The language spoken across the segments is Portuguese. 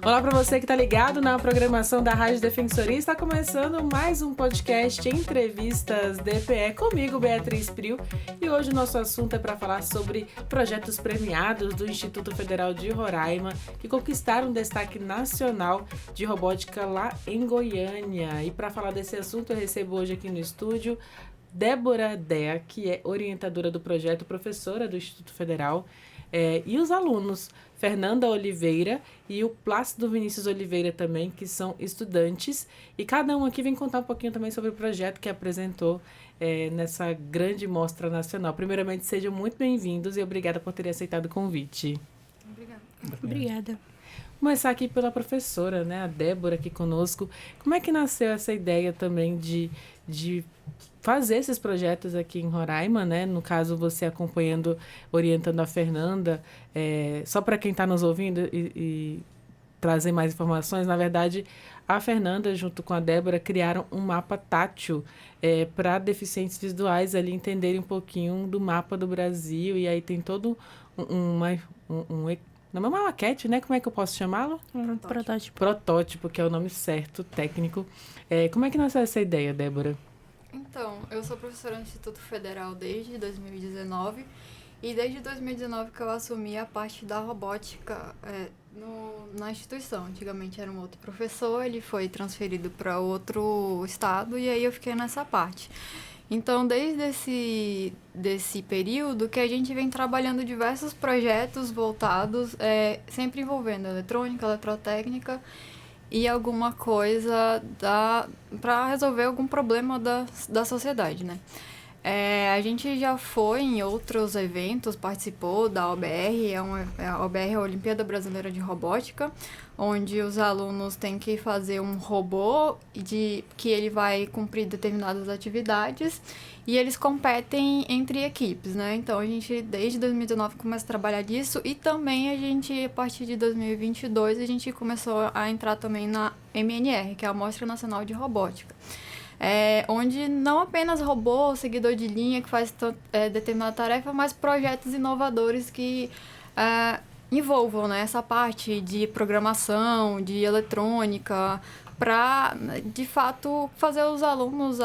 Olá para você que está ligado na programação da Rádio Defensoria. Está começando mais um podcast Entrevistas DPE comigo, Beatriz Priu. E hoje o nosso assunto é para falar sobre projetos premiados do Instituto Federal de Roraima que conquistaram destaque nacional de robótica lá em Goiânia. E para falar desse assunto eu recebo hoje aqui no estúdio Débora Dea, que é orientadora do projeto, professora do Instituto Federal, e os alunos Fernanda Oliveira e o Plácido Vinícius Oliveira também, que são estudantes. E cada um aqui vem contar um pouquinho também sobre o projeto que apresentou nessa grande mostra nacional. Primeiramente, sejam muito bem-vindos e obrigada por terem aceitado o convite. Obrigada. Começar aqui pela professora, né, a Débora aqui conosco. Como é que nasceu essa ideia também de fazer esses projetos aqui em Roraima, né? No caso, você acompanhando, orientando a Fernanda. Só para quem está nos ouvindo e trazer mais informações, na verdade, a Fernanda, junto com a Débora, criaram um mapa tátil para deficientes visuais ali entenderem um pouquinho do mapa do Brasil. E aí tem todo não é uma maquete, né? Como é que eu posso chamá-lo? Protótipo. Protótipo, que é o nome certo, técnico. Como é que nasceu essa ideia, Débora? Então, eu sou professora no Instituto Federal desde 2019 e desde 2019 que eu assumi a parte da robótica na instituição. Antigamente era um outro professor, ele foi transferido para outro estado e aí eu fiquei nessa parte. Então, desde desse período que a gente vem trabalhando diversos projetos voltados, sempre envolvendo eletrônica, eletrotécnica e alguma coisa para resolver algum problema da sociedade, né? A gente já foi em outros eventos, participou da OBR, a OBR é a Olimpíada Brasileira de Robótica, onde os alunos têm que fazer um robô que ele vai cumprir determinadas atividades e eles competem entre equipes, né? Então, a gente, desde 2019, começa a trabalhar disso e também a gente, a partir de 2022, a gente começou a entrar também na MNR, que é a Mostra Nacional de Robótica. Onde não apenas robô, seguidor de linha que faz determinada tarefa, mas projetos inovadores que envolvam, né, essa parte de programação, de eletrônica, para, de fato, fazer os alunos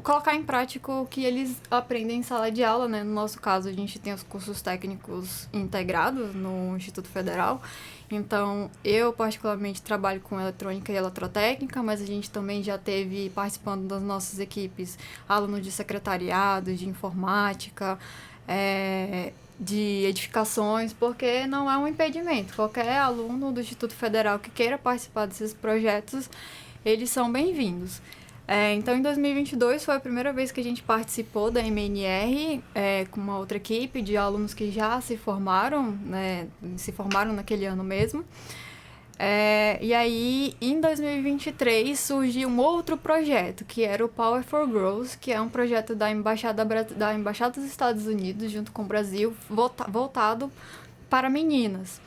colocar em prática o que eles aprendem em sala de aula, né? No nosso caso, a gente tem os cursos técnicos integrados no Instituto Federal. Então, eu particularmente trabalho com eletrônica e eletrotécnica, mas a gente também já teve, participando das nossas equipes, alunos de secretariado, de informática, de edificações, porque não é um impedimento. Qualquer aluno do Instituto Federal que queira participar desses projetos, eles são bem-vindos. Então, em 2022, foi a primeira vez que a gente participou da MNR com uma outra equipe de alunos que já se formaram, né, se formaram naquele ano mesmo. E aí, em 2023, surgiu um outro projeto, que era o Power for Girls, que é um projeto da Embaixada dos Estados Unidos, junto com o Brasil, voltado para meninas.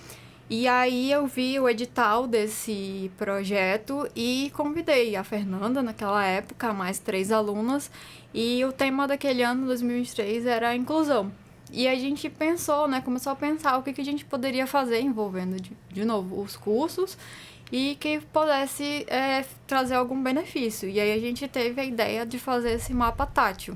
E aí eu vi o edital desse projeto e convidei a Fernanda, naquela época, mais 3 alunas, e o tema daquele ano, 2023, era a inclusão. E a gente pensou, né, começou a pensar o que a gente poderia fazer envolvendo, de novo, os cursos e que pudesse trazer algum benefício. E aí a gente teve a ideia de fazer esse mapa tátil.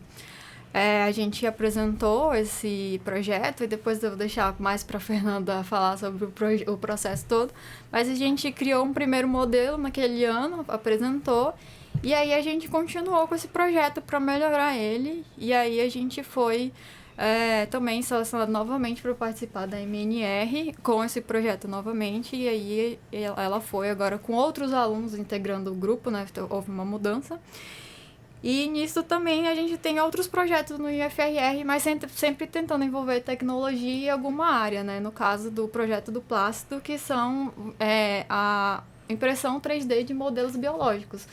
A gente apresentou esse projeto e depois eu vou deixar mais para a Fernanda falar sobre o processo todo, mas a gente criou um primeiro modelo naquele ano, apresentou, e aí a gente continuou com esse projeto para melhorar ele, e aí a gente foi também selecionado novamente para participar da MNR com esse projeto novamente, e aí ela foi agora com outros alunos integrando o grupo, né? Houve uma mudança. E nisso também a gente tem outros projetos no IFRR, mas sempre tentando envolver tecnologia em alguma área, né? No caso do projeto do Plácido, que são a impressão 3D de modelos biológicos.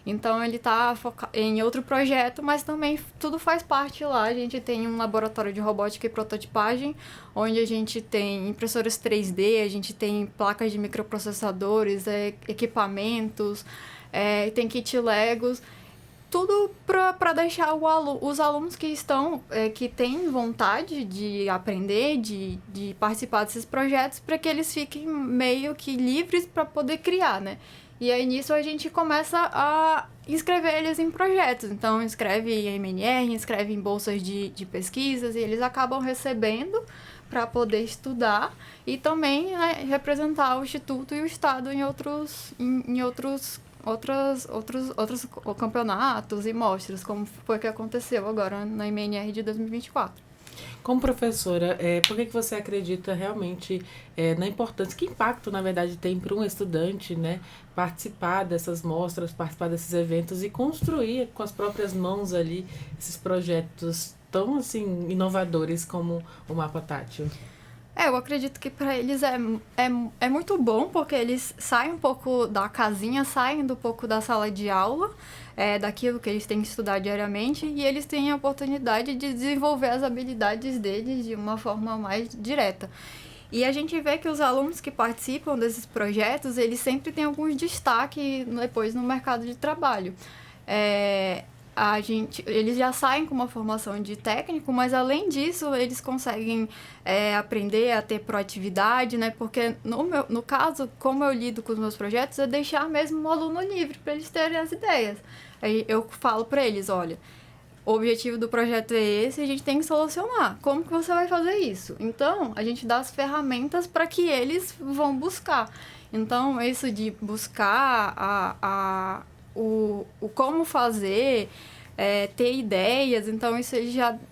Então, ele está em outro projeto, mas também tudo faz parte lá. A gente tem um laboratório de robótica e prototipagem, onde a gente tem impressoras 3D, a gente tem placas de microprocessadores, equipamentos, tem kit Legos. tudo para deixar os alunos que estão, que têm vontade de aprender, de participar desses projetos, para que eles fiquem meio que livres para poder criar, né? E aí, nisso, a gente começa a inscrever eles em projetos. Então, inscreve em MNR, inscreve em bolsas de pesquisas, e eles acabam recebendo para poder estudar e também, né, representar o Instituto e o Estado em outros campeonatos e mostras, como foi que aconteceu agora na MNR de 2024. Como professora, por que você acredita realmente na importância, que impacto, na verdade, tem para um estudante, né, participar dessas mostras, participar desses eventos e construir com as próprias mãos ali esses projetos tão, assim, inovadores como o Mapa Tátil? Eu acredito que para eles é muito bom, porque eles saem um pouco da casinha, saem um pouco da sala de aula, daquilo que eles têm que estudar diariamente, e eles têm a oportunidade de desenvolver as habilidades deles de uma forma mais direta. E a gente vê que os alunos que participam desses projetos, eles sempre têm alguns destaques depois no mercado de trabalho. Eles já saem com uma formação de técnico, mas além disso, eles conseguem aprender a ter proatividade, né? Porque no caso, como eu lido com os meus projetos, é deixar mesmo o aluno livre para eles terem as ideias. Aí eu falo para eles, olha, o objetivo do projeto é esse, a gente tem que solucionar. Como que você vai fazer isso? Então, a gente dá as ferramentas para que eles vão buscar. Então, isso de buscar o como fazer, ter ideias, então isso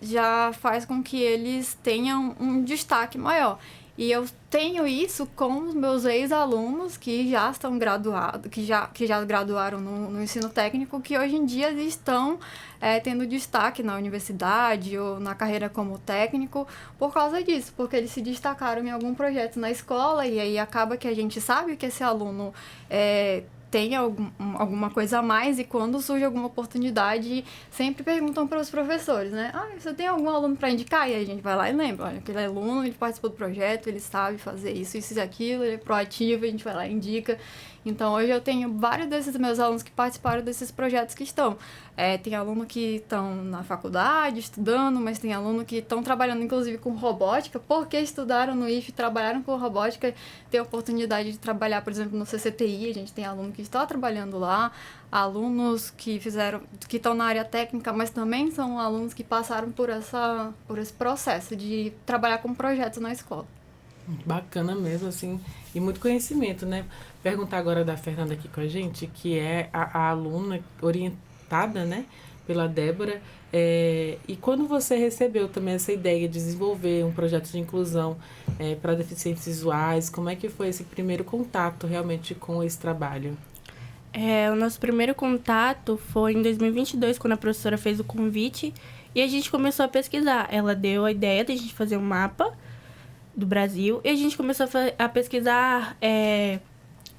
já faz com que eles tenham um destaque maior. E eu tenho isso com os meus ex-alunos que já estão graduados, que já graduaram no ensino técnico, que hoje em dia estão tendo destaque na universidade ou na carreira como técnico por causa disso, porque eles se destacaram em algum projeto na escola e aí acaba que a gente sabe que esse aluno tem alguma coisa a mais, e quando surge alguma oportunidade, sempre perguntam para os professores, né? Você tem algum aluno para indicar? E aí a gente vai lá e lembra, olha, aquele aluno, ele participou do projeto, ele sabe fazer isso e aquilo, ele é proativo, a gente vai lá e indica. Então, hoje eu tenho vários desses meus alunos que participaram desses projetos que estão. Tem aluno que estão na faculdade estudando, mas tem aluno que estão trabalhando, inclusive, com robótica, porque estudaram no IF, trabalharam com robótica, tem a oportunidade de trabalhar, por exemplo, no CCTI, a gente tem aluno que está trabalhando lá, alunos que estão na área técnica, mas também são alunos que passaram por esse processo de trabalhar com projetos na escola. Bacana mesmo, assim, e muito conhecimento, né? Perguntar agora da Fernanda aqui com a gente, que é a aluna orientada, né, pela Débora, e quando você recebeu também essa ideia de desenvolver um projeto de inclusão para deficientes visuais, como é que foi esse primeiro contato realmente com esse trabalho? O nosso primeiro contato foi em 2022, quando a professora fez o convite, e a gente começou a pesquisar. Ela deu a ideia de a gente fazer um mapa do Brasil, e a gente começou a pesquisar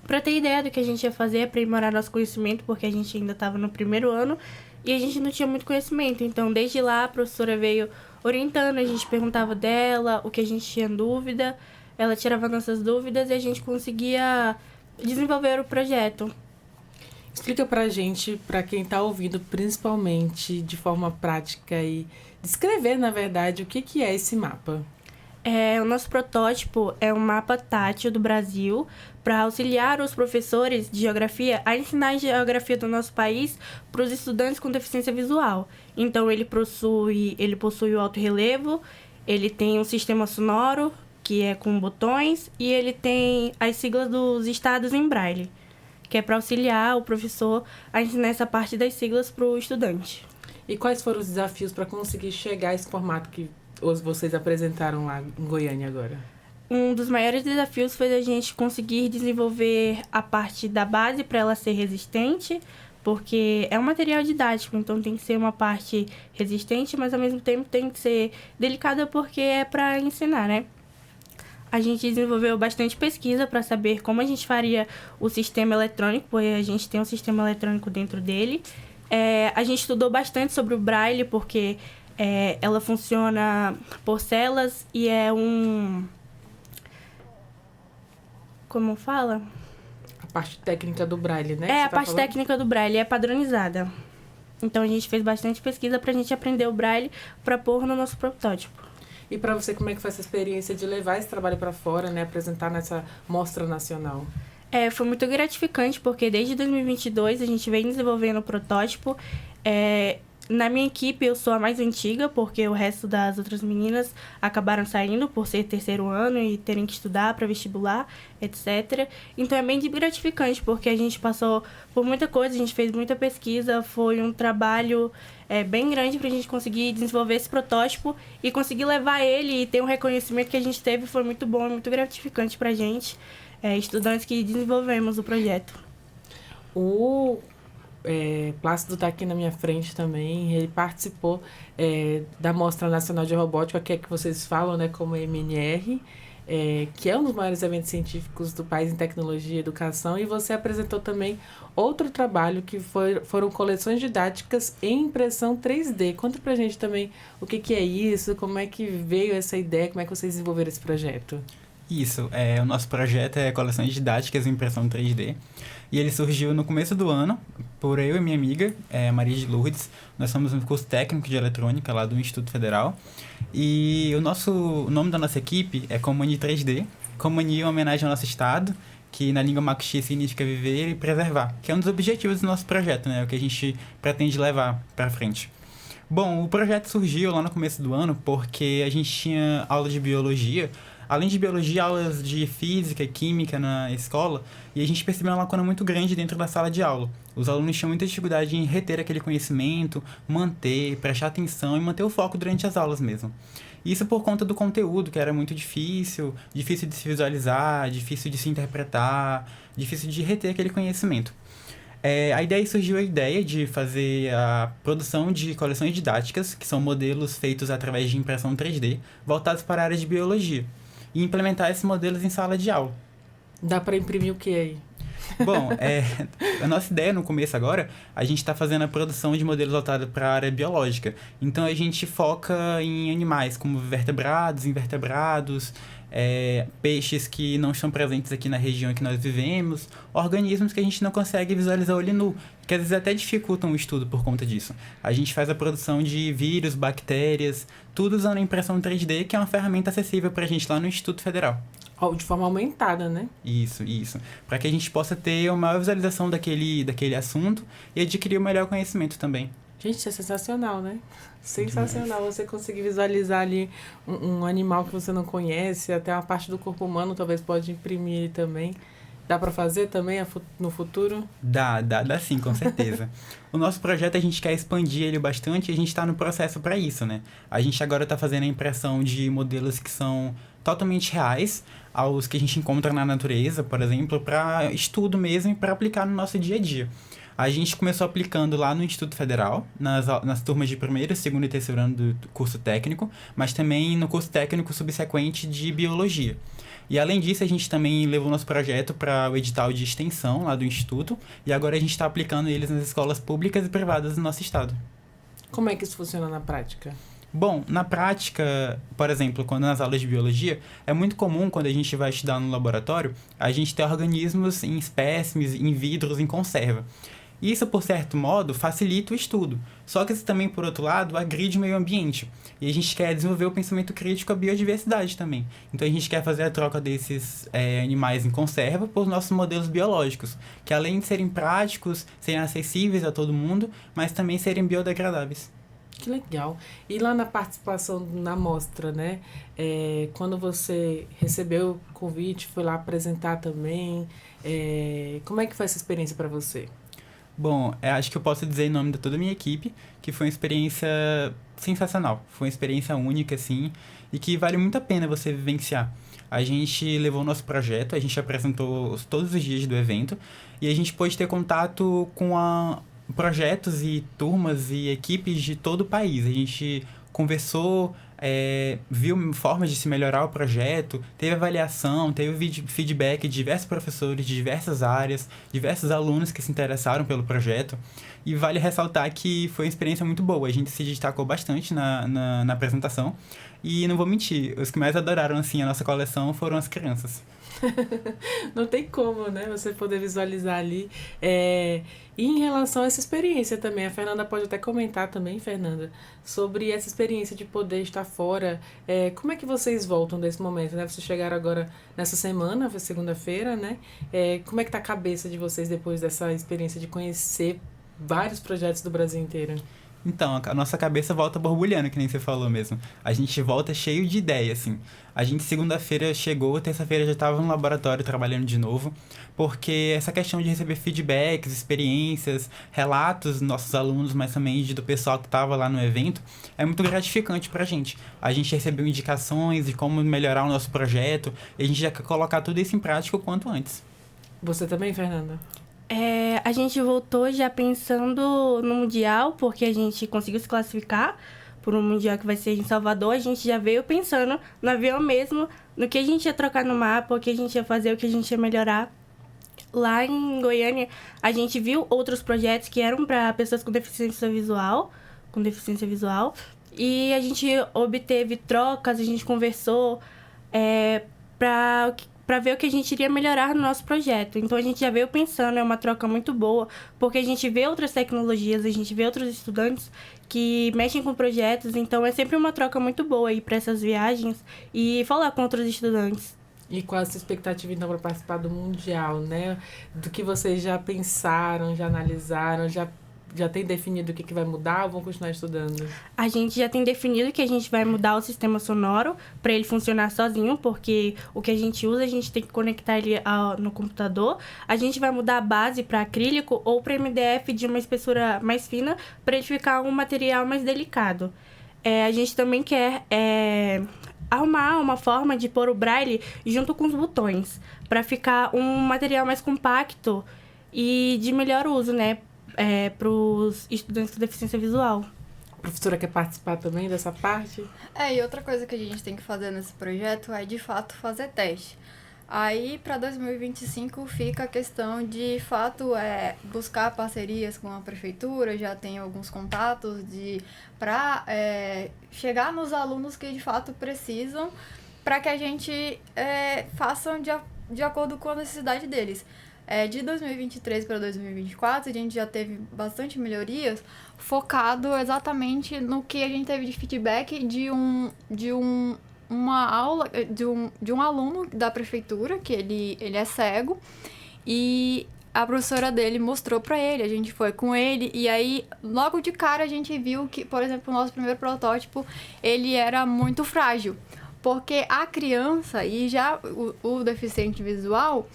para ter ideia do que a gente ia fazer, aprimorar nosso conhecimento, porque a gente ainda estava no primeiro ano e a gente não tinha muito conhecimento. Então, desde lá, a professora veio orientando, a gente perguntava dela o que a gente tinha dúvida, ela tirava nossas dúvidas e a gente conseguia desenvolver o projeto. Explica pra gente, pra quem tá ouvindo, principalmente de forma prática, e descrever, na verdade, o que é esse mapa. O nosso protótipo é um mapa tátil do Brasil para auxiliar os professores de geografia a ensinar a geografia do nosso país para os estudantes com deficiência visual. Então, ele possui o alto relevo, ele tem um sistema sonoro, que é com botões, e ele tem as siglas dos estados em braille, que é para auxiliar o professor a ensinar essa parte das siglas para o estudante. E quais foram os desafios para conseguir chegar a esse formato que vocês apresentaram lá em Goiânia agora? Um dos maiores desafios foi a gente conseguir desenvolver a parte da base para ela ser resistente, porque é um material didático, então tem que ser uma parte resistente, mas ao mesmo tempo tem que ser delicada porque é para ensinar, né? A gente desenvolveu bastante pesquisa para saber como a gente faria o sistema eletrônico, porque a gente tem um sistema eletrônico dentro dele. A gente estudou bastante sobre o Braille, porque ela funciona por células e é um... Como fala? A parte técnica do Braille, né? A parte técnica do Braille é padronizada. Então a gente fez bastante pesquisa para a gente aprender o Braille para pôr no nosso protótipo. E para você, como é que foi essa experiência de levar esse trabalho para fora, né? Apresentar nessa mostra nacional? Foi muito gratificante, porque desde 2022 a gente vem desenvolvendo o protótipo. Na minha equipe eu sou a mais antiga, porque o resto das outras meninas acabaram saindo por ser terceiro ano e terem que estudar para vestibular, etc. Então é bem gratificante, porque a gente passou por muita coisa, a gente fez muita pesquisa, foi um trabalho bem grande para a gente conseguir desenvolver esse protótipo e conseguir levar ele e ter um reconhecimento que a gente teve, foi muito bom e muito gratificante para a gente, estudantes que desenvolvemos o projeto. Plácido está aqui na minha frente também, ele participou da Mostra Nacional de Robótica, que é que vocês falam, né, como MNR, que é um dos maiores eventos científicos do país em tecnologia e educação, e você apresentou também outro trabalho que foram coleções didáticas em impressão 3D. Conta pra gente também o que é isso, como é que veio essa ideia, como é que vocês desenvolveram esse projeto. Isso, o nosso projeto é coleções didáticas em impressão 3D, e ele surgiu no começo do ano, por eu e minha amiga, Maria de Lourdes. Nós somos um curso técnico de eletrônica lá do Instituto Federal, e o nome da nossa equipe é Comani 3D. Comani é uma homenagem ao nosso estado, que na língua macuxi significa viver e preservar, que é um dos objetivos do nosso projeto, né, o que a gente pretende levar para frente. Bom, o projeto surgiu lá no começo do ano porque a gente tinha aula de biologia. Além de biologia, aulas de física e química na escola, e a gente percebeu uma lacuna muito grande dentro da sala de aula. Os alunos tinham muita dificuldade em reter aquele conhecimento, prestar atenção e manter o foco durante as aulas mesmo. Isso por conta do conteúdo, que era muito difícil de se visualizar, difícil de se interpretar, difícil de reter aquele conhecimento. Aí surgiu a ideia de fazer a produção de coleções didáticas, que são modelos feitos através de impressão 3D, voltados para a área de biologia, e implementar esses modelos em sala de aula. Dá para imprimir o que aí? Bom, a nossa ideia no começo agora, a gente está fazendo a produção de modelos voltados para a área biológica. Então a gente foca em animais como vertebrados, invertebrados, peixes que não estão presentes aqui na região que nós vivemos, organismos que a gente não consegue visualizar olho nu, que às vezes até dificultam o estudo por conta disso. A gente faz a produção de vírus, bactérias, tudo usando a impressão 3D, que é uma ferramenta acessível para a gente lá no Instituto Federal. De forma aumentada, né? Isso. Para que a gente possa ter uma maior visualização daquele assunto e adquirir o melhor conhecimento também. Gente, isso é sensacional, né? Sensacional você conseguir visualizar ali um animal que você não conhece, até uma parte do corpo humano talvez pode imprimir ele também. Dá para fazer também no futuro? Dá sim, com certeza. O nosso projeto a gente quer expandir ele bastante e a gente está no processo para isso, né? A gente agora está fazendo a impressão de modelos que são totalmente reais aos que a gente encontra na natureza, por exemplo, para estudo mesmo e para aplicar no nosso dia a dia. A gente começou aplicando lá no Instituto Federal, nas turmas de primeiro, segundo e terceiro ano do curso técnico, mas também no curso técnico subsequente de biologia. E além disso, a gente também levou nosso projeto para o edital de extensão lá do Instituto, e agora a gente está aplicando eles nas escolas públicas e privadas do nosso estado. Como é que isso funciona na prática? Bom, na prática, por exemplo, quando nas aulas de biologia, é muito comum, quando a gente vai estudar no laboratório, a gente ter organismos em espécimes, em vidros, em conserva. Isso, por certo modo, facilita o estudo. Só que isso também, por outro lado, agride o meio ambiente. E a gente quer desenvolver o pensamento crítico à biodiversidade também. Então a gente quer fazer a troca desses animais em conserva por nossos modelos biológicos, que além de serem práticos, serem acessíveis a todo mundo, mas também serem biodegradáveis. Que legal. E lá na participação na mostra, né? Quando você recebeu o convite, foi lá apresentar também, como é que foi essa experiência para você? Bom, acho que eu posso dizer em nome de toda a minha equipe que foi uma experiência sensacional. Foi uma experiência única, assim, e que vale muito a pena você vivenciar. A gente levou o nosso projeto, a gente apresentou todos os dias do evento, e a gente pôde ter contato com projetos e turmas e equipes de todo o país. A gente conversou, viu formas de se melhorar o projeto, teve avaliação, teve feedback de diversos professores de diversas áreas, diversos alunos que se interessaram pelo projeto. E vale ressaltar que foi uma experiência muito boa. A gente se destacou bastante na apresentação. E não vou mentir, os que mais adoraram, assim, a nossa coleção foram as crianças. Não tem como, né? Você poder visualizar ali. E em relação a essa experiência também, a Fernanda pode até comentar também, Fernanda, sobre essa experiência de poder estar fora. Como é que vocês voltam desse momento, né? Vocês chegaram agora nessa semana, foi segunda-feira, né? Como é que tá a cabeça de vocês depois dessa experiência de conhecer vários projetos do Brasil inteiro? Então, a nossa cabeça volta borbulhando, que nem você falou mesmo. A gente volta cheio de ideia, assim. A gente, segunda-feira, chegou, terça-feira já estava no laboratório trabalhando de novo, porque essa questão de receber feedbacks, experiências, relatos dos nossos alunos, mas também do pessoal que estava lá no evento, é muito gratificante pra gente. A gente recebeu indicações de como melhorar o nosso projeto, e a gente já quer colocar tudo isso em prática o quanto antes. Você também, Fernanda? A gente voltou já pensando no Mundial, porque a gente conseguiu se classificar por um Mundial que vai ser em Salvador. A gente já veio pensando no avião mesmo, no que a gente ia trocar no mapa, o que a gente ia fazer, o que a gente ia melhorar. Lá em Goiânia, a gente viu outros projetos que eram para pessoas com deficiência visual, e a gente obteve trocas, a gente conversou para ver o que a gente iria melhorar no nosso projeto. Então, a gente já veio pensando, é uma troca muito boa, porque a gente vê outras tecnologias, a gente vê outros estudantes que mexem com projetos, então é sempre uma troca muito boa aí para essas viagens e falar com outros estudantes. E qual a sua expectativa, então, para participar do Mundial, né? Do que vocês já pensaram, já analisaram, já tem definido o que vai mudar ou vão continuar estudando? A gente já tem definido que a gente vai mudar o sistema sonoro para ele funcionar sozinho, porque o que a gente usa, a gente tem que conectar ele no computador. A gente vai mudar a base para acrílico ou para MDF de uma espessura mais fina para ele ficar um material mais delicado. A gente também quer arrumar uma forma de pôr o braille junto com os botões, para ficar um material mais compacto e de melhor uso, né? Para os estudantes com deficiência visual. A professora quer participar também dessa parte? E outra coisa que a gente tem que fazer nesse projeto é, de fato, fazer teste. Aí, para 2025, fica a questão de fato buscar parcerias com a prefeitura, já tem alguns contatos para chegar nos alunos que, de fato, precisam, para que a gente faça de acordo com a necessidade deles. De 2023 para 2024, a gente já teve bastante melhorias, focado exatamente no que a gente teve de feedback de uma aula de um aluno da prefeitura, que ele é cego, e a professora dele mostrou para ele, a gente foi com ele, e aí logo de cara a gente viu que, por exemplo, o nosso primeiro protótipo, ele era muito frágil, porque a criança e já o deficiente visual,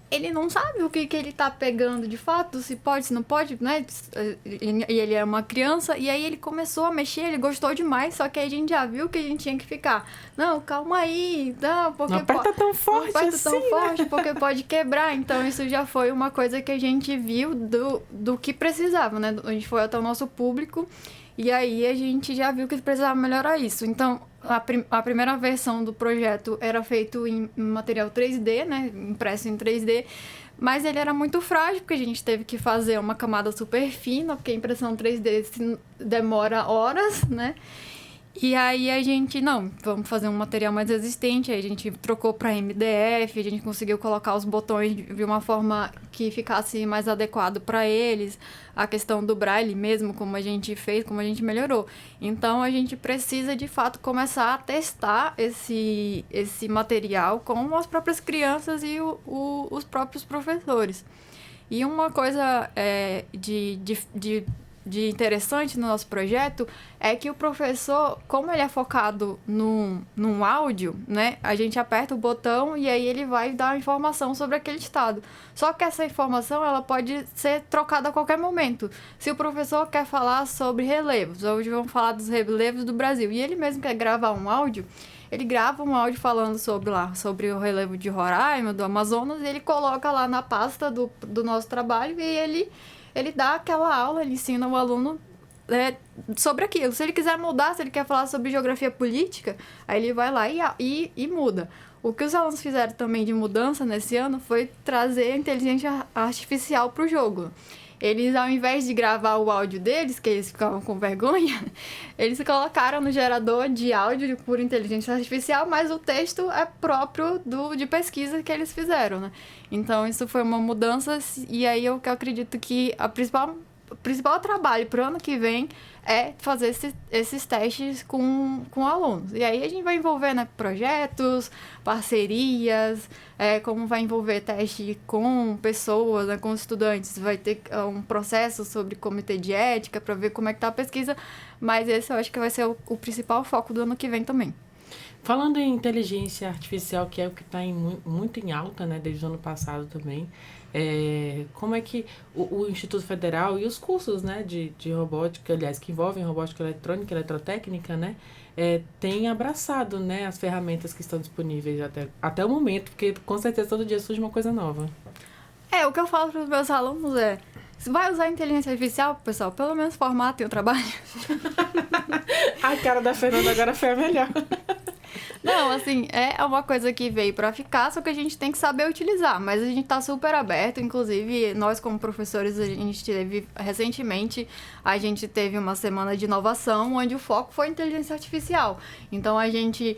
ele não sabe o que ele tá pegando de fato, se pode, se não pode, né? E ele é uma criança, e aí ele começou a mexer, ele gostou demais, só que aí a gente já viu que a gente tinha que ficar. Não, calma aí, não, porque... Não aperta tão forte assim, não aperta tão forte, né? porque pode quebrar. Então, isso já foi uma coisa que a gente viu do que precisava, né? A gente foi até o nosso público, e aí a gente já viu que precisava melhorar isso. Então, a primeira versão do projeto era feito em material 3D, né? Impresso em 3D, mas ele era muito frágil, porque a gente teve que fazer uma camada super fina, porque a impressão 3D demora horas, né? E aí a gente, vamos fazer um material mais resistente, aí a gente trocou para MDF, a gente conseguiu colocar os botões de uma forma que ficasse mais adequado para eles, a questão do braille mesmo, como a gente fez, como a gente melhorou. Então a gente precisa de fato começar a testar esse material com as próprias crianças e os próprios professores. E uma coisa de interessante no nosso projeto é que o professor, como ele é focado num áudio, né, a gente aperta o botão e aí ele vai dar informação sobre aquele estado. Só que essa informação, ela pode ser trocada a qualquer momento. Se o professor quer falar sobre relevos, hoje vamos falar dos relevos do Brasil, e ele mesmo quer gravar um áudio, ele grava um áudio falando sobre o relevo de Roraima, do Amazonas, e ele coloca lá na pasta do nosso trabalho, e ele dá aquela aula, ele ensina o aluno sobre aquilo. Se ele quiser mudar, se ele quer falar sobre geografia política, aí ele vai lá e muda. O que os alunos fizeram também de mudança nesse ano foi trazer a inteligência artificial para o jogo. eles, ao invés de gravar o áudio deles, que eles ficavam com vergonha, eles colocaram no gerador de áudio por inteligência artificial, mas o texto é próprio de pesquisa que eles fizeram, né? Então, isso foi uma mudança, e aí eu acredito que o principal trabalho para o ano que vem é fazer esses testes com alunos. E aí a gente vai envolver, né, projetos, parcerias, como vai envolver teste com pessoas, né, com estudantes. Vai ter um processo sobre comitê de ética para ver como é que tá a pesquisa, mas esse eu acho que vai ser o principal foco do ano que vem também. Falando em inteligência artificial, que é o que está muito em alta, né, desde o ano passado também, como é que o Instituto Federal e os cursos, né, de robótica, aliás, que envolvem robótica eletrônica, eletrotécnica, né, têm abraçado, né, as ferramentas que estão disponíveis até o momento, porque com certeza todo dia surge uma coisa nova. O que eu falo para os meus alunos se vai usar inteligência artificial, pessoal, pelo menos formatem o trabalho. A cara da Fernanda agora foi a melhor. Não, assim, é uma coisa que veio pra ficar, só que a gente tem que saber utilizar. Mas a gente tá super aberto, inclusive nós como professores, recentemente, a gente teve uma semana de inovação, onde o foco foi inteligência artificial. Então a gente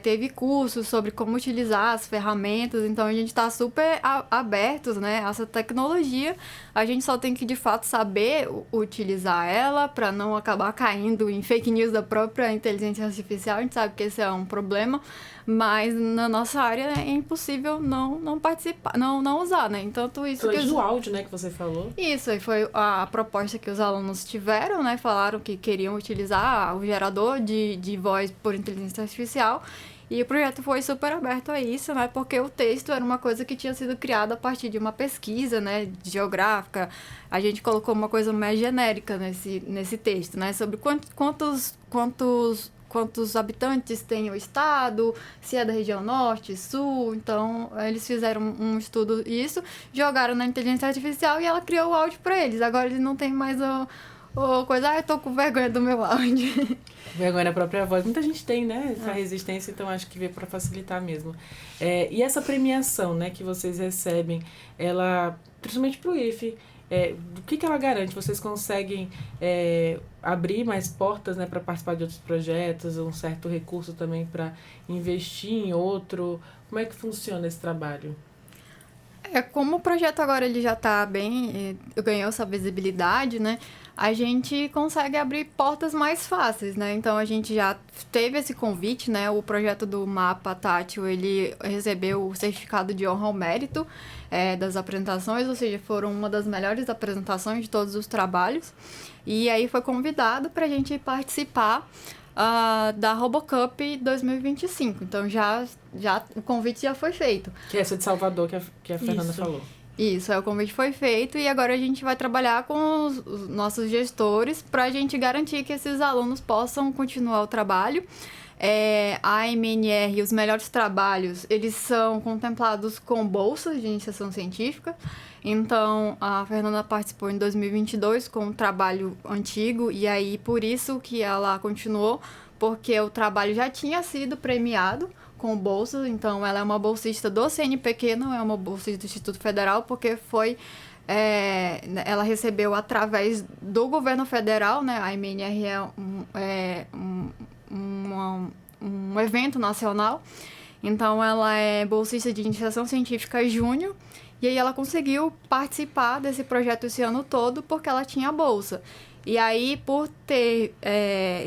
teve cursos sobre como utilizar as ferramentas, então a gente tá super abertos, né, a essa tecnologia. A gente só tem que, de fato, saber utilizar ela pra não acabar caindo em fake news da própria inteligência artificial. A gente sabe que esse é um problema, mas na nossa área é impossível não participar, não usar, né? Então, isso que do áudio, né, que você falou. Isso, aí foi a proposta que os alunos tiveram, né? Falaram que queriam utilizar o gerador de voz por inteligência artificial. E o projeto foi super aberto a isso, né? Porque o texto era uma coisa que tinha sido criada a partir de uma pesquisa, né, geográfica. A gente colocou uma coisa mais genérica nesse texto, né? Sobre quantos habitantes tem o estado, se é da região norte, sul. Então, eles fizeram um estudo isso, jogaram na inteligência artificial e ela criou o áudio para eles. Agora eles não têm mais coisa, eu tô com vergonha do meu áudio. Vergonha da própria voz. Muita gente tem, né, essa resistência, então acho que veio para facilitar mesmo. E essa premiação, né, que vocês recebem, ela, principalmente pro IFE, o que ela garante? Vocês conseguem abrir mais portas, né, para participar de outros projetos, um certo recurso também para investir em outro? Como é que funciona esse trabalho? Como o projeto agora ele já está bem, ganhou essa visibilidade, né? A gente consegue abrir portas mais fáceis, né? Então, a gente já teve esse convite, né? O projeto do Mapa Tátil, ele recebeu o certificado de honra ao mérito das apresentações, ou seja, foram uma das melhores apresentações de todos os trabalhos. E aí foi convidado para a gente participar da RoboCup 2025. Então, já o convite já foi feito. Que é essa de Salvador que a Fernanda falou. Isso, o convite foi feito e agora a gente vai trabalhar com os nossos gestores para a gente garantir que esses alunos possam continuar o trabalho. A MNR, os melhores trabalhos, eles são contemplados com bolsas de iniciação científica. Então, a Fernanda participou em 2022 com um trabalho antigo e aí por isso que ela continuou, porque o trabalho já tinha sido premiado com bolsas, então ela é uma bolsista do CNPq, não é uma bolsista do Instituto Federal, porque ela recebeu através do governo federal, né? A MNR é um evento nacional, então ela é bolsista de iniciação científica júnior, e aí ela conseguiu participar desse projeto esse ano todo porque ela tinha bolsa. E aí, por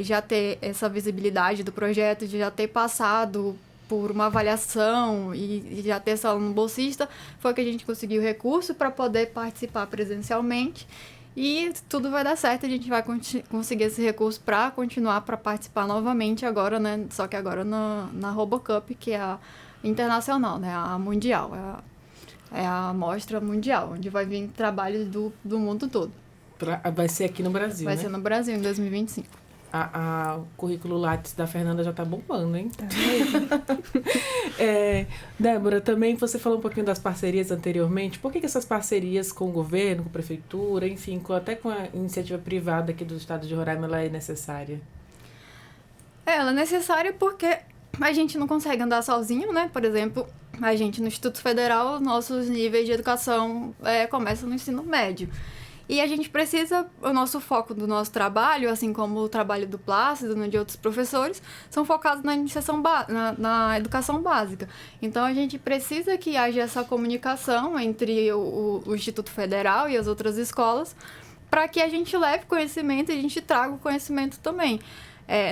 já ter essa visibilidade do projeto, de já ter passado por uma avaliação e já ter esse aluno bolsista, foi que a gente conseguiu recurso para poder participar presencialmente. E tudo vai dar certo, a gente vai conseguir esse recurso para continuar, para participar novamente agora, né? Só que agora na RoboCup, que é a internacional, né? A mundial, é a mostra mundial, onde vai vir trabalhos do mundo todo. Vai ser aqui no Brasil, Vai ser no Brasil, em 2025. O currículo Lattes da Fernanda já tá bombando, hein? Débora, também você falou um pouquinho das parcerias anteriormente. Por que essas parcerias com o governo, com a prefeitura, enfim, até com a iniciativa privada aqui do estado de Roraima, ela é necessária? Ela é necessária porque a gente não consegue andar sozinho, né? Por exemplo, a gente no Instituto Federal, nossos níveis de educação começam no ensino médio. E a gente precisa, o nosso foco do nosso trabalho, assim como o trabalho do Plácido, de outros professores, são focados na iniciação na educação básica. Então, a gente precisa que haja essa comunicação entre o Instituto Federal e as outras escolas, para que a gente leve conhecimento e a gente traga o conhecimento também.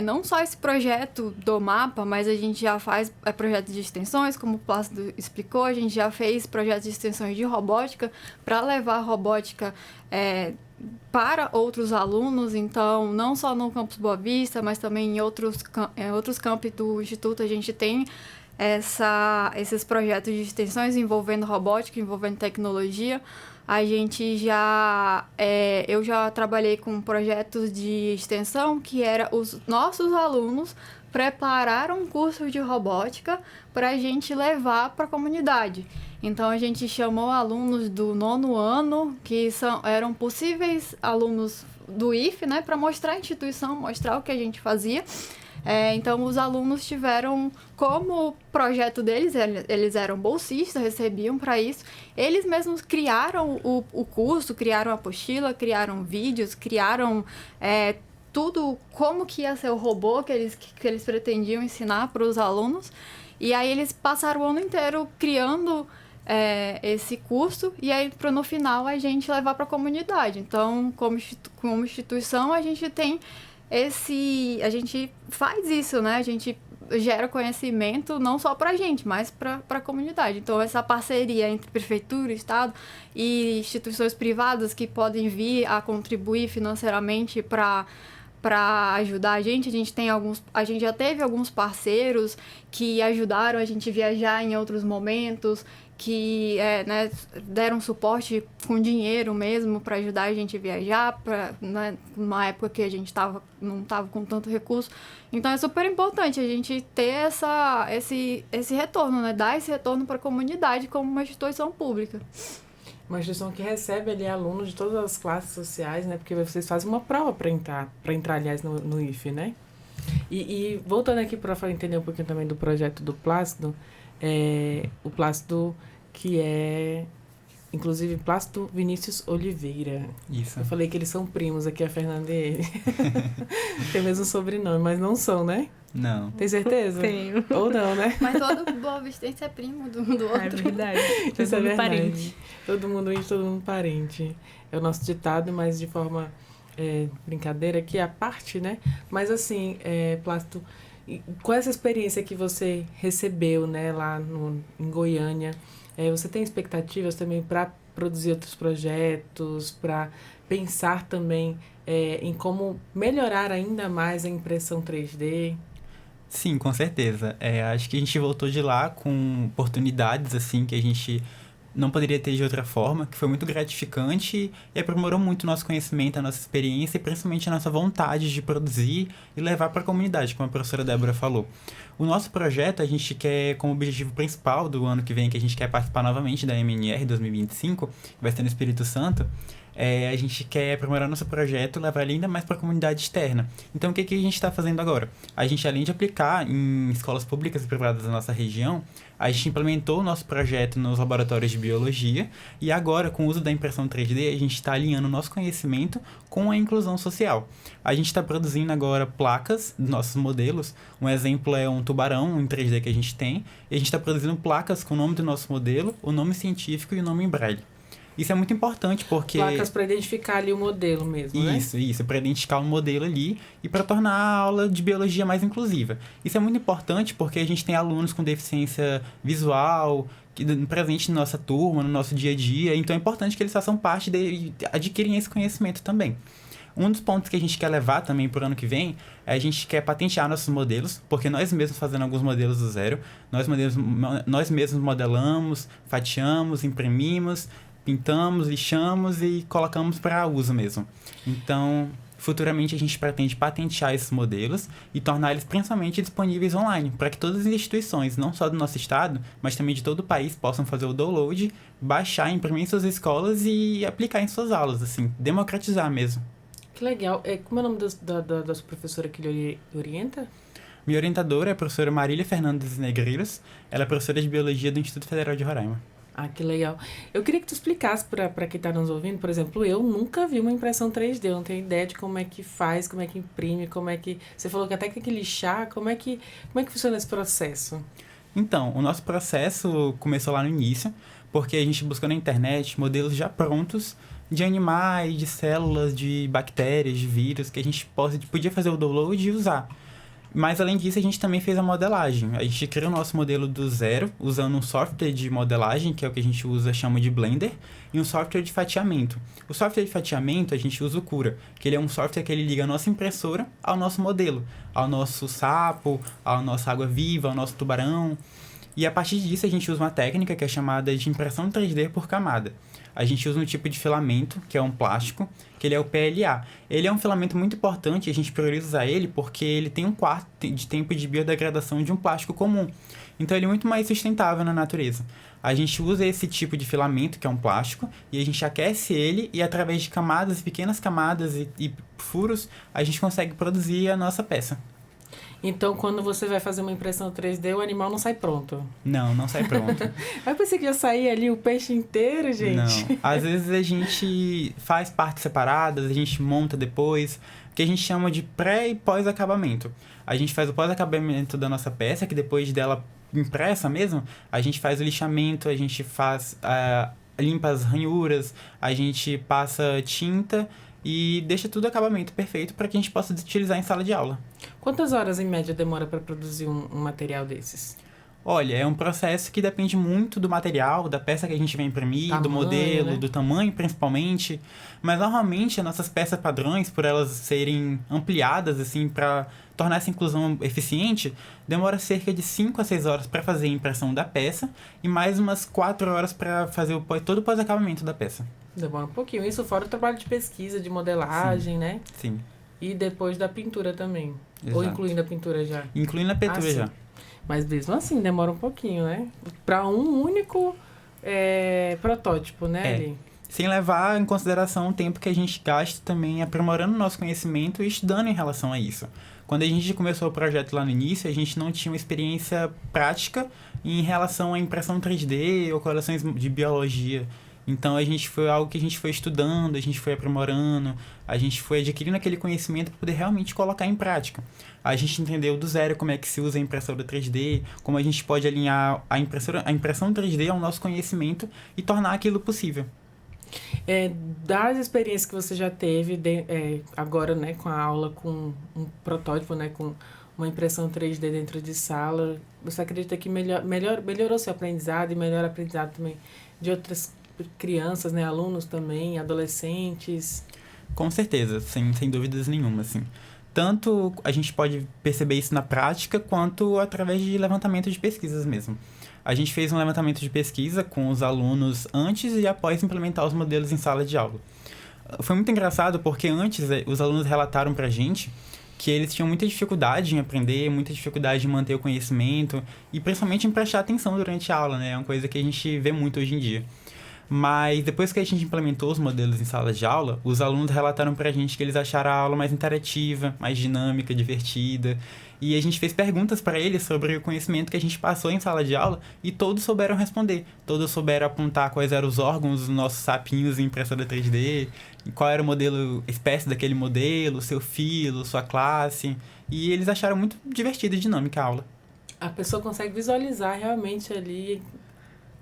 Não só esse projeto do mapa, mas a gente já faz projetos de extensões, como o Plácido explicou, a gente já fez projetos de extensões de robótica para levar a robótica para outros alunos. Então, não só no Campus Boa Vista, mas também em outros campi do Instituto, a gente tem esses projetos de extensões envolvendo robótica, envolvendo tecnologia. A gente eu já trabalhei com projetos de extensão que era os nossos alunos prepararam um curso de robótica para a gente levar para a comunidade. Então, a gente chamou alunos do 9º ano, que eram possíveis alunos do IFE, né, para mostrar a instituição, mostrar o que a gente fazia. Então, os alunos tiveram como projeto deles, eles eram bolsistas, recebiam para isso. Eles mesmos criaram o curso, criaram a apostila, criaram vídeos, criaram tudo, como que ia ser o robô que eles pretendiam ensinar para os alunos. E aí, eles passaram o ano inteiro criando esse curso e aí, no final, a gente levar para a comunidade. Então, como instituição, a gente tem a gente faz isso, né? A gente gera conhecimento não só para a gente, mas para a comunidade. Então, essa parceria entre prefeitura, estado e instituições privadas que podem vir a contribuir financeiramente para ajudar a gente já teve alguns parceiros que ajudaram a gente viajar em outros momentos, que deram suporte com dinheiro mesmo para ajudar a gente a viajar, numa época que a gente não estava com tanto recurso. Então, é super importante a gente ter esse retorno, né? Dar esse retorno para a comunidade como uma instituição pública. Uma instituição que recebe ali alunos de todas as classes sociais, né? Porque vocês fazem uma prova para entrar, aliás, no IFE, né? E voltando aqui para entender um pouquinho também do projeto do Plácido, o Plácido que inclusive, Plácido Vinícius Oliveira. Isso. Eu falei que eles são primos aqui, a Fernanda e ele. Tem o mesmo sobrenome, mas não são, né? Não. Tem certeza? Tenho. Ou não, né? Mas todo boavistense é primo do outro. É verdade. Isso é verdade. Parente. Todo mundo parente. É o nosso ditado, mas de forma brincadeira, que é a parte, né? Mas assim, Plácido, com essa experiência que você recebeu, né, lá em Goiânia, você tem expectativas também para produzir outros projetos, para pensar também em como melhorar ainda mais a impressão 3D? Sim, com certeza. Acho que a gente voltou de lá com oportunidades assim que a gente não poderia ter de outra forma, que foi muito gratificante e aprimorou muito o nosso conhecimento, a nossa experiência e principalmente a nossa vontade de produzir e levar para a comunidade, como a professora Débora falou. O nosso projeto, a gente quer, como objetivo principal do ano que vem, que a gente quer participar novamente da MNR 2025, que vai ser no Espírito Santo, a gente quer aprimorar nosso projeto e levar ele ainda mais para a comunidade externa. Então, o que a gente está fazendo agora? A gente, além de aplicar em escolas públicas e privadas da nossa região, a gente implementou o nosso projeto nos laboratórios de biologia e agora, com o uso da impressão 3D, a gente está alinhando o nosso conhecimento com a inclusão social. A gente está produzindo agora placas dos nossos modelos. Um exemplo é um tubarão em 3D que a gente tem. E a gente está produzindo placas com o nome do nosso modelo, o nome científico e o nome em braille. Isso é muito importante porque... Placas para identificar ali o modelo mesmo, né? Isso, para identificar o modelo ali e para tornar a aula de biologia mais inclusiva. Isso é muito importante porque a gente tem alunos com deficiência visual presente na nossa turma, no nosso dia a dia, então é importante que eles façam parte e adquirem esse conhecimento também. Um dos pontos que a gente quer levar também para o ano que vem é a gente quer patentear nossos modelos, porque nós mesmos fazendo alguns modelos do zero, nós mesmos modelamos, fatiamos, imprimimos, pintamos, lixamos e colocamos para uso mesmo. Então, futuramente a gente pretende patentear esses modelos e tornar eles principalmente disponíveis online, para que todas as instituições, não só do nosso estado, mas também de todo o país, possam fazer o download, baixar, imprimir em suas escolas e aplicar em suas aulas, assim, democratizar mesmo. Que legal. Como é o nome da sua professora que lhe orienta? Minha orientadora é a professora Marília Fernandes Negreiros, ela é professora de Biologia do Instituto Federal de Roraima. Ah, que legal. Eu queria que tu explicasse para quem está nos ouvindo, por exemplo, eu nunca vi uma impressão 3D, eu não tenho ideia de como é que faz, como é que imprime, como é que... Você falou que até tem que lixar, como é que funciona esse processo? Então, o nosso processo começou lá no início, porque a gente buscou na internet modelos já prontos de animais, de células, de bactérias, de vírus, que a gente podia fazer o download e usar. Mas, além disso, a gente também fez a modelagem. A gente criou o nosso modelo do zero, usando um software de modelagem, que é o que a gente chama de Blender, e um software de fatiamento. O software de fatiamento, a gente usa o Cura, que ele é um software que ele liga a nossa impressora ao nosso modelo, ao nosso sapo, à nossa água-viva, ao nosso tubarão. E, a partir disso, a gente usa uma técnica que é chamada de impressão 3D por camada. A gente usa um tipo de filamento, que é um plástico, que ele é o PLA. Ele é um filamento muito importante e a gente prioriza usar ele porque ele tem 1/4 de tempo de biodegradação de um plástico comum. Então, ele é muito mais sustentável na natureza. A gente usa esse tipo de filamento, que é um plástico, e a gente aquece ele e, através de camadas, pequenas camadas e furos, a gente consegue produzir a nossa peça. Então, quando você vai fazer uma impressão 3D, o animal não sai pronto. Não sai pronto. Eu pensei que ia sair ali o peixe inteiro, gente. Não. Às vezes a gente faz partes separadas, a gente monta depois, que a gente chama de pré e pós-acabamento. A gente faz o pós-acabamento da nossa peça, que depois dela impressa mesmo, a gente faz o lixamento, a gente faz limpa as ranhuras, a gente passa tinta e deixa tudo acabamento perfeito para que a gente possa utilizar em sala de aula. Quantas horas, em média, demora para produzir um material desses? Olha, é um processo que depende muito do material, da peça que a gente vai imprimir, do modelo, né? Do tamanho principalmente. Mas normalmente as nossas peças padrões, por elas serem ampliadas assim para tornar essa inclusão eficiente, demora cerca de 5 a 6 horas para fazer a impressão da peça e mais umas 4 horas para fazer todo o pós-acabamento da peça. Demora um pouquinho. Isso fora o trabalho de pesquisa, de modelagem, Sim. né? Sim. E depois da pintura também. Exato. Ou incluindo a pintura já? Incluindo a pintura já. Mas mesmo assim, demora um pouquinho, né? Para um único protótipo, né, ali? Sem levar em consideração o tempo que a gente gasta também aprimorando o nosso conhecimento e estudando em relação a isso. Quando a gente começou o projeto lá no início, a gente não tinha uma experiência prática em relação à impressão 3D ou coleções de biologia. Então, foi algo que a gente foi estudando, a gente foi aprimorando, a gente foi adquirindo aquele conhecimento para poder realmente colocar em prática. A gente entendeu do zero como é que se usa a impressora 3D, como a gente pode alinhar a impressão 3D ao nosso conhecimento e tornar aquilo possível. Das experiências que você já teve agora, né, com a aula, com um protótipo, né, com uma impressão 3D dentro de sala, você acredita que melhorou seu aprendizado e melhora o aprendizado também de outras crianças, né, alunos também, adolescentes? Com certeza, sem dúvidas nenhuma, assim. Tanto a gente pode perceber isso na prática, quanto através de levantamento de pesquisas mesmo. A gente fez um levantamento de pesquisa com os alunos antes e após implementar os modelos em sala de aula. Foi muito engraçado porque antes os alunos relataram pra gente que eles tinham muita dificuldade em aprender, muita dificuldade em manter o conhecimento e principalmente em prestar atenção durante a aula, né? É uma coisa que a gente vê muito hoje em dia. Mas depois que a gente implementou os modelos em sala de aula, os alunos relataram pra gente que eles acharam a aula mais interativa, mais dinâmica, divertida. E a gente fez perguntas para eles sobre o conhecimento que a gente passou em sala de aula e todos souberam responder. Todos souberam apontar quais eram os órgãos dos nossos sapinhos em impressora 3D, qual era o modelo, espécie daquele modelo, seu filo, sua classe. E eles acharam muito divertida e dinâmica a aula. A pessoa consegue visualizar realmente ali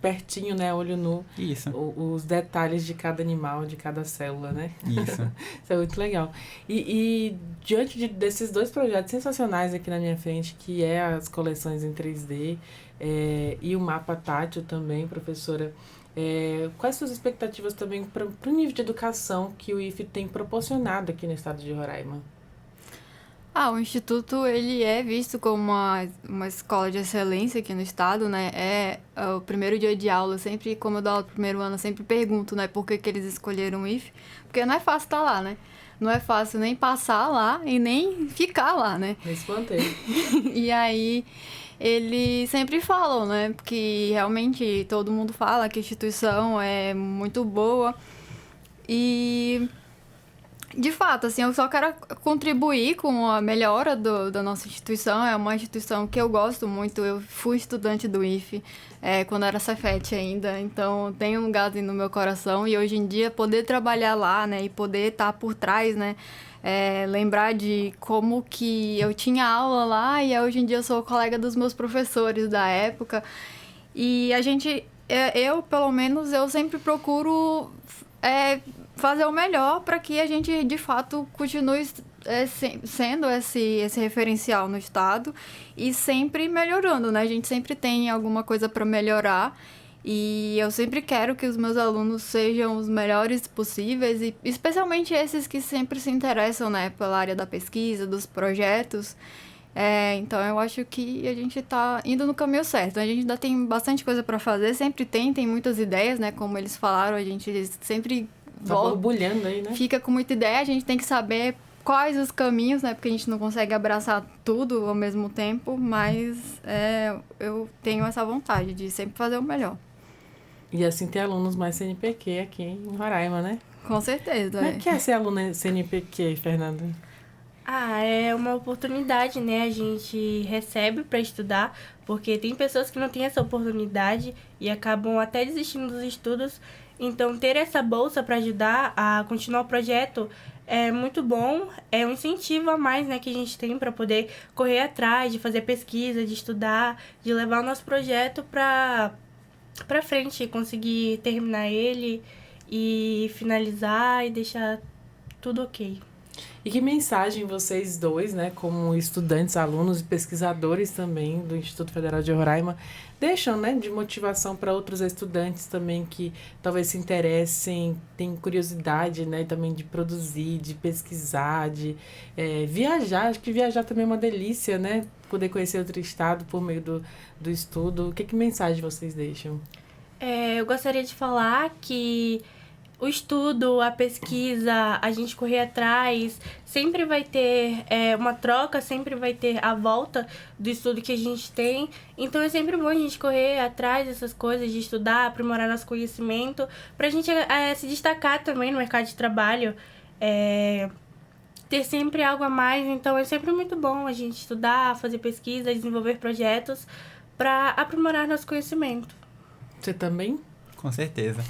pertinho, né, olho nu, Isso. Os detalhes de cada animal, de cada célula, né? Isso. Isso é muito legal. E diante desses dois projetos sensacionais aqui na minha frente, que é as coleções em 3D e o mapa tátil também, professora, quais suas expectativas também para o nível de educação que o IFE tem proporcionado aqui no estado de Roraima? O Instituto, ele é visto como uma escola de excelência aqui no estado, né? O primeiro dia de aula, sempre, como eu dou aula no primeiro ano, eu sempre pergunto, né, por que eles escolheram o IFE. Porque não é fácil estar lá, né? Não é fácil nem passar lá e nem ficar lá, né? Nesse planteio. E aí, eles sempre falam, né, que realmente todo mundo fala que a instituição é muito boa. E De fato, assim, eu só quero contribuir com a melhora da nossa instituição. É uma instituição que eu gosto muito. Eu fui estudante do IFE quando era Cefet ainda, então tem um lugar no meu coração. E hoje em dia, poder trabalhar lá, né, e poder estar por trás, né, lembrar de como que eu tinha aula lá e hoje em dia eu sou colega dos meus professores da época. E a gente, eu, pelo menos, eu sempre procuro fazer o melhor para que a gente, de fato, continue sendo esse referencial no estado e sempre melhorando, né? A gente sempre tem alguma coisa para melhorar e eu sempre quero que os meus alunos sejam os melhores possíveis e especialmente esses que sempre se interessam, né, pela área da pesquisa, dos projetos. Então, eu acho que a gente está indo no caminho certo. A gente ainda tem bastante coisa para fazer, sempre tem muitas ideias, né? Como eles falaram, a gente sempre tá borbulhando aí, né? Fica com muita ideia, a gente tem que saber quais os caminhos, né? Porque a gente não consegue abraçar tudo ao mesmo tempo, mas eu tenho essa vontade de sempre fazer o melhor. E assim ter alunos mais CNPq aqui em Roraima, né? Com certeza. Como é que é ser aluna CNPq, Fernanda? É uma oportunidade, né? A gente recebe para estudar, porque tem pessoas que não têm essa oportunidade e acabam até desistindo dos estudos. Então, ter essa bolsa para ajudar a continuar o projeto é muito bom. É um incentivo a mais, né, que a gente tem para poder correr atrás, de fazer pesquisa, de estudar, de levar o nosso projeto para frente, conseguir terminar ele e finalizar e deixar tudo ok. E que mensagem vocês dois, né, como estudantes, alunos e pesquisadores também do Instituto Federal de Roraima, deixam, né, de motivação para outros estudantes também que talvez se interessem, têm curiosidade, né, também de produzir, de pesquisar, de viajar. Acho que viajar também é uma delícia, né, poder conhecer outro estado por meio do estudo. Que mensagem vocês deixam? Eu gostaria de falar que o estudo, a pesquisa, a gente correr atrás, sempre vai ter uma troca, sempre vai ter a volta do estudo que a gente tem. Então é sempre bom a gente correr atrás dessas coisas, de estudar, aprimorar nosso conhecimento, pra gente se destacar também no mercado de trabalho, ter sempre algo a mais. Então é sempre muito bom a gente estudar, fazer pesquisa, desenvolver projetos para aprimorar nosso conhecimento. Você também? Com certeza.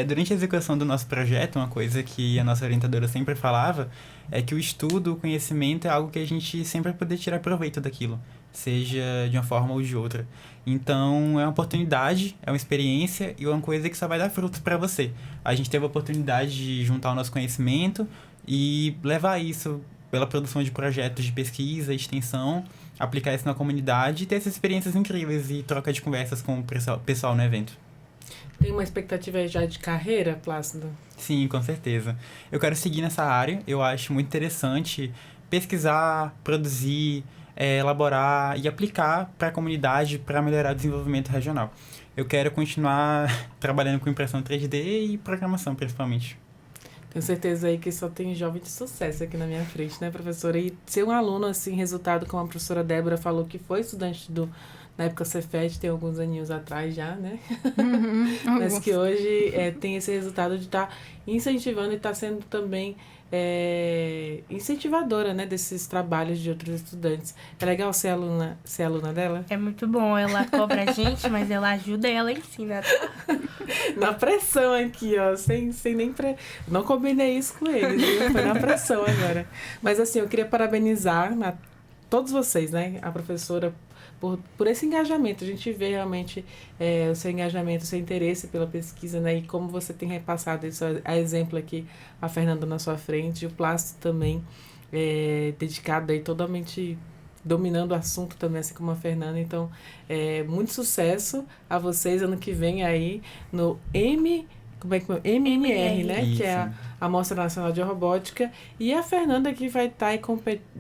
Durante a execução do nosso projeto, uma coisa que a nossa orientadora sempre falava é que o estudo, o conhecimento é algo que a gente sempre vai poder tirar proveito daquilo, seja de uma forma ou de outra. Então, é uma oportunidade, é uma experiência e é uma coisa que só vai dar frutos para você. A gente teve a oportunidade de juntar o nosso conhecimento e levar isso pela produção de projetos de pesquisa, extensão, aplicar isso na comunidade e ter essas experiências incríveis e troca de conversas com o pessoal no evento. Tem uma expectativa já de carreira, Plácido? Sim, com certeza. Eu quero seguir nessa área. Eu acho muito interessante pesquisar, produzir, elaborar e aplicar para a comunidade para melhorar o desenvolvimento regional. Eu quero continuar trabalhando com impressão 3D e programação, principalmente. Tenho certeza aí que só tem jovem de sucesso aqui na minha frente, né, professora? E ser um aluno, assim, resultado, como a professora Débora falou, que foi estudante na época Cefet, tem alguns aninhos atrás já, né? Mas que hoje tem esse resultado de estar incentivando e estar sendo também incentivadora, né, desses trabalhos de outros estudantes. É legal ser aluna dela? É muito bom, ela cobra a gente, mas ela ajuda e ela ensina. Na pressão aqui, ó, sem nem Não combinei isso com eles, viu? Foi na pressão agora. Mas assim, eu queria parabenizar todos vocês, né, a professora, por esse engajamento. A gente vê realmente o seu engajamento, o seu interesse pela pesquisa, né? E como você tem repassado isso, a exemplo aqui, a Fernanda na sua frente, o Plácido também, dedicado aí, totalmente dominando o assunto também, assim como a Fernanda. Então, muito sucesso a vocês ano que vem aí no MMR, né? Isso. Que é a Mostra Nacional de Robótica. E a Fernanda que vai estar aí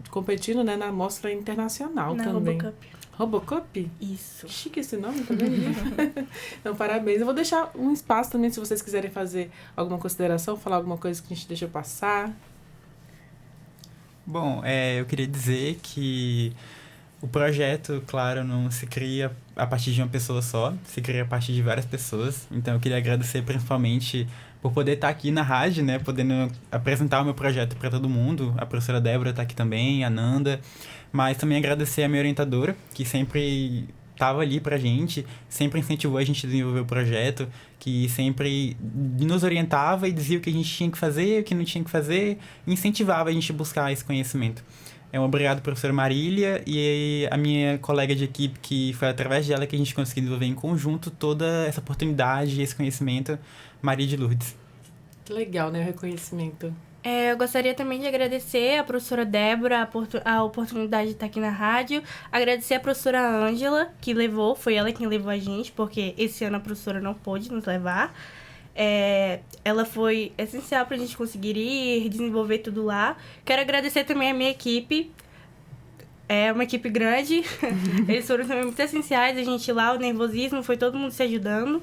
competindo, né, na Mostra Internacional na também. RoboCup. RoboCup? Isso. Chique esse nome também. Então, parabéns. Eu vou deixar um espaço também, se vocês quiserem fazer alguma consideração, falar alguma coisa que a gente deixou passar. Bom, eu queria dizer que O projeto, claro, não se cria a partir de uma pessoa só, se cria a partir de várias pessoas. Então, eu queria agradecer principalmente por poder estar aqui na rádio, né? Podendo apresentar o meu projeto para todo mundo. A professora Débora está aqui também, a Nanda. Mas também agradecer a minha orientadora, que sempre estava ali pra gente, sempre incentivou a gente a desenvolver o projeto, que sempre nos orientava e dizia o que a gente tinha que fazer, o que não tinha que fazer, e incentivava a gente a buscar esse conhecimento. Obrigado, professora Marília, e a minha colega de equipe, que foi através dela que a gente conseguiu desenvolver em conjunto toda essa oportunidade e esse conhecimento, Maria de Lourdes. Que legal, né, o reconhecimento. Eu gostaria também de agradecer a professora Débora a oportunidade de estar aqui na rádio, agradecer a professora Ângela, que foi ela quem levou a gente, porque esse ano a professora não pôde nos levar. Ela foi essencial para a gente conseguir ir, desenvolver tudo lá. Quero agradecer também a minha equipe. É uma equipe grande. Eles foram também muito essenciais. A gente lá, o nervosismo, foi todo mundo se ajudando.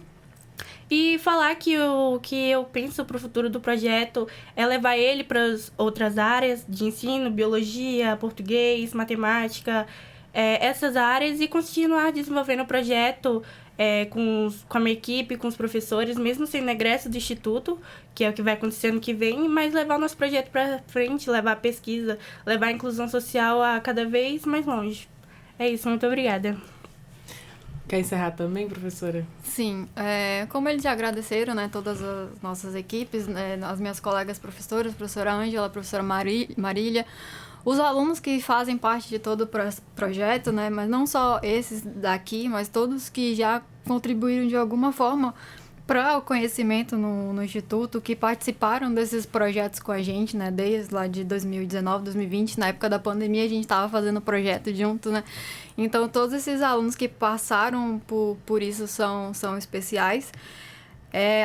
E falar que o que eu penso para o futuro do projeto é levar ele para as outras áreas de ensino, biologia, português, matemática, essas áreas, e continuar desenvolvendo o projeto com a minha equipe, com os professores, mesmo sendo egresso do Instituto, que é o que vai acontecer ano que vem, mas levar o nosso projeto para frente, levar a pesquisa, levar a inclusão social a cada vez mais longe. É isso, muito obrigada. Quer encerrar também, professora? Sim, como eles já agradeceram, né, todas as nossas equipes, né, as minhas colegas professoras, a professora Ângela, a professora Marília, os alunos que fazem parte de todo o projeto, né, mas não só esses daqui, mas todos que já contribuíram de alguma forma para o conhecimento no Instituto, que participaram desses projetos com a gente, né, desde lá de 2019, 2020, na época da pandemia a gente estava fazendo o projeto junto, né, então todos esses alunos que passaram por isso são especiais.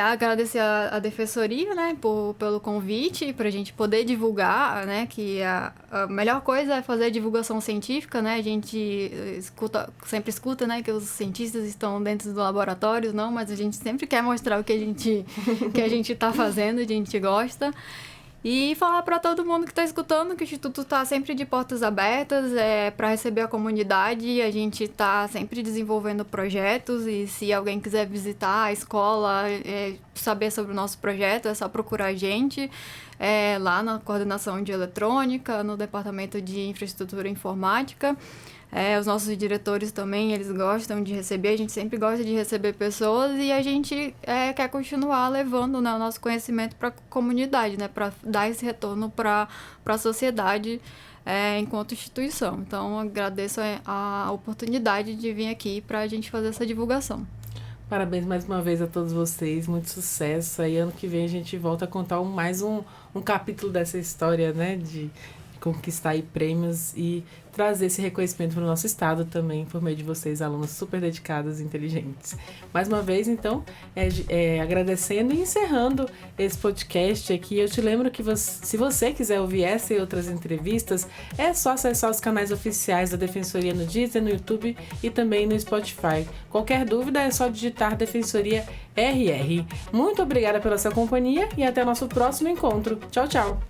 Agradecer a Defensoria, né, pelo convite, para a gente poder divulgar, né, que a melhor coisa é fazer a divulgação científica, né, a gente sempre escuta, né, que os cientistas estão dentro do laboratório, não, mas a gente sempre quer mostrar o que a gente está fazendo, a gente gosta. E falar para todo mundo que está escutando que o Instituto está sempre de portas abertas para receber a comunidade. A gente está sempre desenvolvendo projetos, e se alguém quiser visitar a escola, saber sobre o nosso projeto, é só procurar a gente lá na coordenação de eletrônica, no departamento de infraestrutura e informática. Os nossos diretores também, eles gostam de receber, a gente sempre gosta de receber pessoas, e a gente quer continuar levando, né, o nosso conhecimento para a comunidade, né, para dar esse retorno para a sociedade enquanto instituição. Então, agradeço a oportunidade de vir aqui para a gente fazer essa divulgação. Parabéns mais uma vez a todos vocês, muito sucesso. Aí ano que vem a gente volta a contar mais um capítulo dessa história, né, de conquistar aí prêmios e trazer esse reconhecimento para o nosso estado também, por meio de vocês, alunos super dedicados e inteligentes. Mais uma vez, então, agradecendo e encerrando esse podcast aqui. Eu te lembro que se você quiser ouvir essa e outras entrevistas, é só acessar os canais oficiais da Defensoria no Deezer, no YouTube e também no Spotify. Qualquer dúvida é só digitar Defensoria RR. Muito obrigada pela sua companhia e até o nosso próximo encontro. Tchau, tchau!